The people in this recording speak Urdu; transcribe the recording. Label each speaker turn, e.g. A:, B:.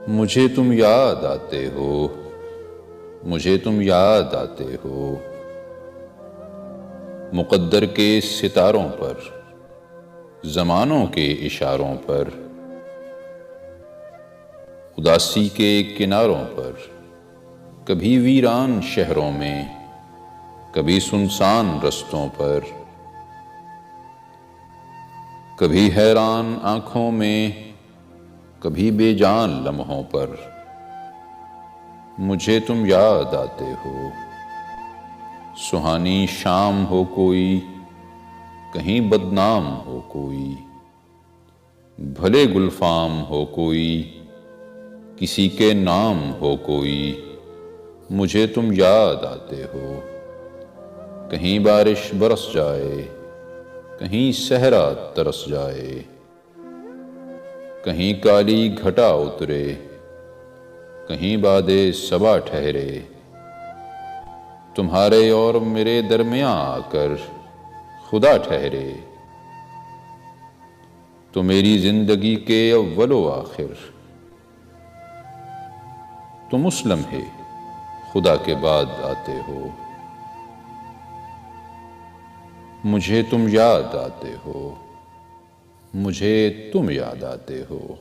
A: مجھے تم یاد آتے ہو، مجھے تم یاد آتے ہو، مقدر کے ستاروں پر، زمانوں کے اشاروں پر، اداسی کے کناروں پر، کبھی ویران شہروں میں، کبھی سنسان رستوں پر، کبھی حیران آنکھوں میں، کبھی بے جان لمحوں پر، مجھے تم یاد آتے ہو۔ سہانی شام ہو کوئی، کہیں بدنام ہو کوئی، بھلے گلفام ہو کوئی، کسی کے نام ہو کوئی، مجھے تم یاد آتے ہو۔ کہیں بارش برس جائے، کہیں صحرا ترس جائے، کہیں کالی گھٹا اترے، کہیں باد صبا ٹھہرے، تمہارے اور میرے درمیاں آ کر خدا ٹھہرے، تو میری زندگی کے اول و آخر، تم اس لمحے خدا کے بعد آتے ہو۔ مجھے تم یاد آتے ہو، مجھے تم یاد آتے ہو۔